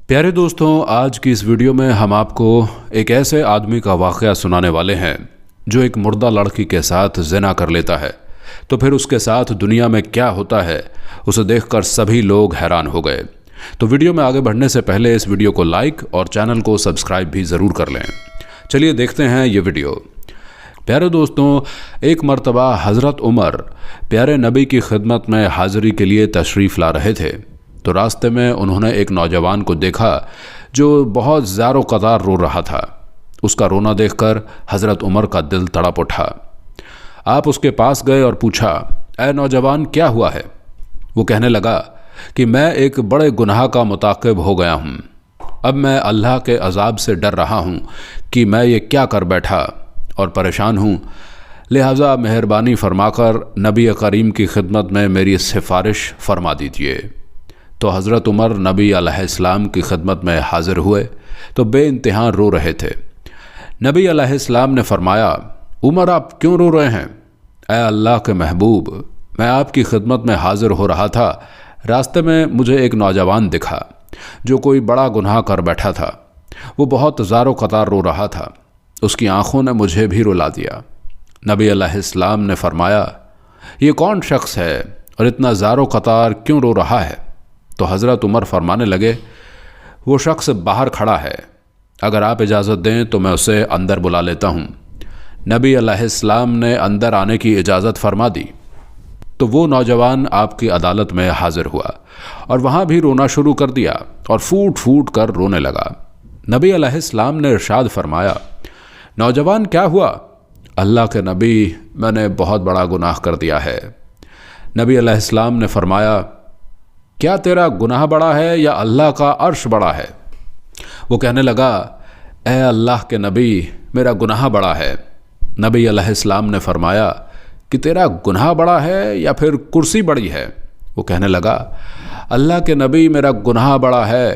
प्यारे दोस्तों, आज की इस वीडियो में हम आपको एक ऐसे आदमी का वाक़या सुनाने वाले हैं जो एक मुर्दा लड़की के साथ ज़िना कर लेता है। तो फिर उसके साथ दुनिया में क्या होता है, उसे देखकर सभी लोग हैरान हो गए। तो वीडियो में आगे बढ़ने से पहले इस वीडियो को लाइक और चैनल को सब्सक्राइब भी ज़रूर कर लें। चलिए देखते हैं ये वीडियो। प्यारे दोस्तों, एक मर्तबा हज़रत उमर प्यारे नबी की खिदमत में हाज़िरी के लिए तशरीफ़ ला रहे थे। तो रास्ते में उन्होंने एक नौजवान को देखा जो बहुत ज़ारो कतार रो रहा था। उसका रोना देखकर हज़रत उमर का दिल तड़प उठा। आप उसके पास गए और पूछा, ऐ नौजवान, क्या हुआ है? वो कहने लगा कि मैं एक बड़े गुनाह का मुताकिब हो गया हूँ। अब मैं अल्लाह के अजाब से डर रहा हूँ कि मैं ये क्या कर बैठा और परेशान हूँ। लिहाजा मेहरबानी फरमाकर नबी करीम की खिदमत में मेरी सिफारिश फरमा दीजिए। तो हज़रत उमर नबी अलैहिस्सलाम की खिदमत में हाज़िर हुए तो बेइंतहा रो रहे थे। नबी अलैहिस्सलाम ने फरमाया, उमर, आप क्यों रो रहे हैं? ऐ अल्लाह के महबूब, मैं आपकी खिदमत में हाज़िर हो रहा था। रास्ते में मुझे एक नौजवान दिखा जो कोई बड़ा गुनाह कर बैठा था। वो बहुत ज़ारो कतार रो रहा था। उसकी आंखों ने मुझे भी रुला दिया। नबी अलैहिस्सलाम ने फरमाया, ये कौन शख्स है और इतना ज़ारो कतार क्यों रो रहा है? तो हज़रत उमर फरमाने लगे, वो शख्स बाहर खड़ा है, अगर आप इजाज़त दें तो मैं उसे अंदर बुला लेता हूँ। नबी अलैहिस्सलाम ने अंदर आने की इजाज़त फरमा दी तो वो नौजवान आपकी अदालत में हाज़िर हुआ और वहाँ भी रोना शुरू कर दिया और फूट फूट कर रोने लगा। नबी अलैहिस्सलाम ने इरशाद फरमाया, नौजवान, क्या हुआ? अल्लाह के नबी, मैंने बहुत बड़ा गुनाह कर दिया है। नबी अलैहिस्सलाम ने फरमाया, क्या तेरा गुनाह बड़ा है या अल्लाह का अर्श बड़ा है? वो कहने लगा, ए अल्लाह के नबी, मेरा गुनाह बड़ा है। नबी अलैहिस्सलाम ने फरमाया कि तेरा गुनाह बड़ा है या फिर कुर्सी बड़ी है? वो कहने लगा, अल्लाह के नबी, मेरा गुनाह बड़ा है।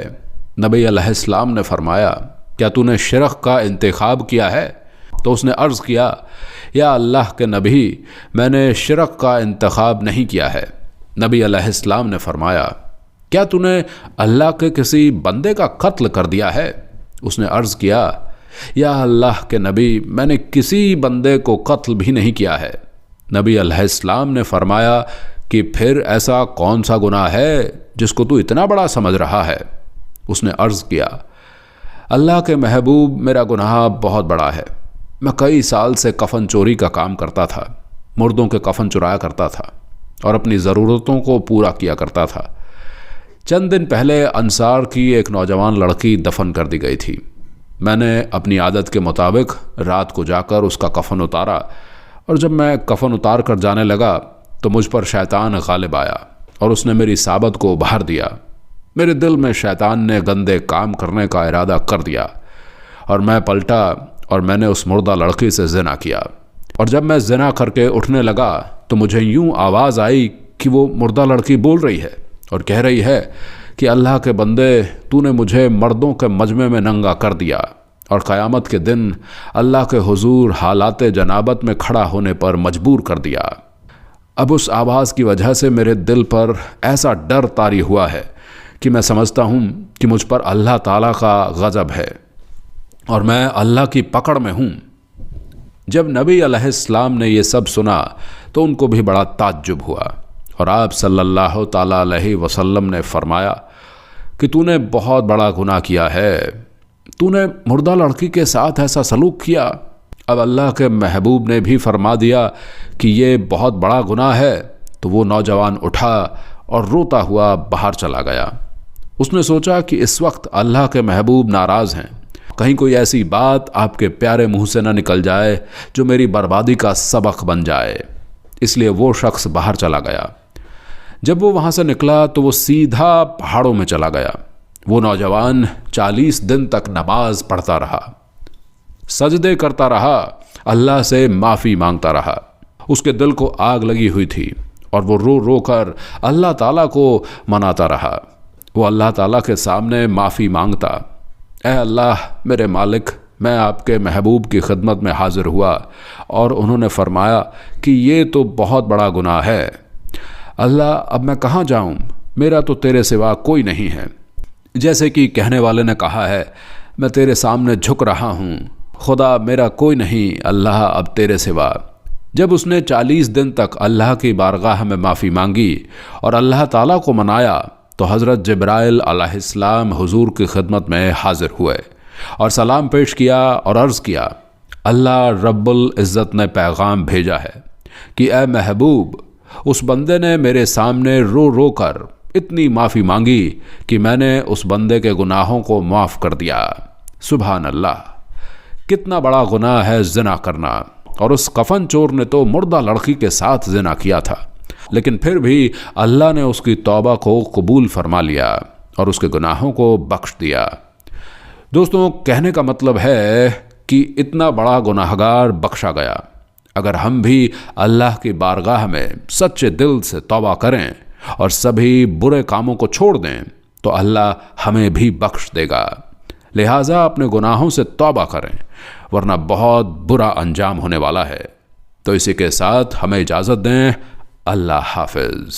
नबी अलैहिस्सलाम ने फरमाया, क्या तूने शिरक का इंतखाब किया है? तो उसने अर्ज़ किया, या अल्लाह के नबी, मैंने शिरक का इंतखाब नहीं किया है। नबी अलैहिस्सलाम ने फरमाया, क्या तूने अल्लाह के किसी बंदे का कत्ल कर दिया है? उसने अर्ज़ किया, या अल्लाह के नबी, मैंने किसी बंदे को कत्ल भी नहीं किया है। नबी अलैहिस्सलाम ने फरमाया कि फिर ऐसा कौन सा गुनाह है जिसको तू इतना बड़ा समझ रहा है? उसने अर्ज़ किया, अल्लाह के महबूब, मेरा गुनाह बहुत बड़ा है। मैं कई साल से कफ़न चोरी का काम करता था, मुर्दों के कफ़न चुराया करता था और अपनी ज़रूरतों को पूरा किया करता था। चंद दिन पहले अंसार की एक नौजवान लड़की दफन कर दी गई थी। मैंने अपनी आदत के मुताबिक रात को जाकर उसका कफ़न उतारा और जब मैं कफ़न उतार कर जाने लगा तो मुझ पर शैतान गालिब आया और उसने मेरी साबत को उभार दिया। मेरे दिल में शैतान ने गंदे काम करने का इरादा कर दिया और मैं पलटा और मैंने उस मुर्दा लड़की से ज़िना किया। और जब मैं ज़िना करके उठने लगा तो मुझे यूं आवाज़ आई कि वो मुर्दा लड़की बोल रही है और कह रही है कि अल्लाह के बंदे, तूने मुझे मर्दों के मजमे में नंगा कर दिया और क़यामत के दिन अल्लाह के हुजूर हालात जनाबत में खड़ा होने पर मजबूर कर दिया। अब उस आवाज़ की वजह से मेरे दिल पर ऐसा डर तारी हुआ है कि मैं समझता हूँ कि मुझ पर अल्लाह ताला का गज़ब है और मैं अल्लाह की पकड़ में हूँ। जब नबी अलैहिस्सलाम ने ये सब सुना तो उनको भी बड़ा ताज्जुब हुआ और आप सल्लल्लाहु ताला अलैहि वसल्लम ने फरमाया कि तूने बहुत बड़ा गुनाह किया है, तूने मुर्दा लड़की के साथ ऐसा सलूक किया। अब अल्लाह के महबूब ने भी फरमा दिया कि ये बहुत बड़ा गुनाह है। तो वो नौजवान उठा और रोता हुआ बाहर चला गया। उसने सोचा कि इस वक्त अल्लाह के महबूब नाराज़ हैं, कहीं कोई ऐसी बात आपके प्यारे मुंह से न निकल जाए जो मेरी बर्बादी का सबक बन जाए। इसलिए वो शख्स बाहर चला गया। जब वो वहाँ से निकला तो वो सीधा पहाड़ों में चला गया। वो नौजवान 40 दिन तक नमाज पढ़ता रहा, सजदे करता रहा, अल्लाह से माफ़ी मांगता रहा। उसके दिल को आग लगी हुई थी और वो रो रो कर अल्लाह ताला को मनाता रहा। वो अल्लाह ताला के सामने माफ़ी मांगता, ऐ अल्लाह, मेरे मालिक, मैं आपके महबूब की खिदमत में हाज़िर हुआ और उन्होंने फरमाया कि ये तो बहुत बड़ा गुनाह है। अल्लाह, अब मैं कहाँ जाऊँ? मेरा तो तेरे सिवा कोई नहीं है। جیسے کہ کہنے والے نے کہا ہے، میں تیرے سامنے جھک رہا ہوں، خدا میرا کوئی نہیں، اللہ اب تیرے سوا۔ جب اس نے 40 دن تک اللہ کی بارگاہ میں معافی مانگی اور اللہ تعالیٰ کو منایا تو حضرت جبرائیل علیہ السلام حضور کی خدمت میں حاضر ہوئے اور سلام پیش کیا اور عرض کیا، اللہ رب العزت نے پیغام بھیجا ہے کہ اے محبوب، اس بندے نے میرے سامنے رو رو کر اتنی معافی مانگی کہ میں نے اس بندے کے گناہوں کو معاف کر دیا۔ سبحان اللہ! کتنا بڑا گناہ ہے زنا کرنا، اور اس کفن چور نے تو مردہ لڑکی کے ساتھ زنا کیا تھا، لیکن پھر بھی اللہ نے اس کی توبہ کو قبول فرما لیا اور اس کے گناہوں کو بخش دیا۔ دوستوں، کہنے کا مطلب ہے کہ اتنا بڑا گناہگار بخشا گیا۔ اگر ہم بھی اللہ کی بارگاہ میں سچے دل سے توبہ کریں اور سبھی برے کاموں کو چھوڑ دیں تو اللہ ہمیں بھی بخش دے گا۔ لہٰذا اپنے گناہوں سے توبہ کریں، ورنہ بہت برا انجام ہونے والا ہے۔ تو اسی کے ساتھ ہمیں اجازت دیں۔ اللہ حافظ۔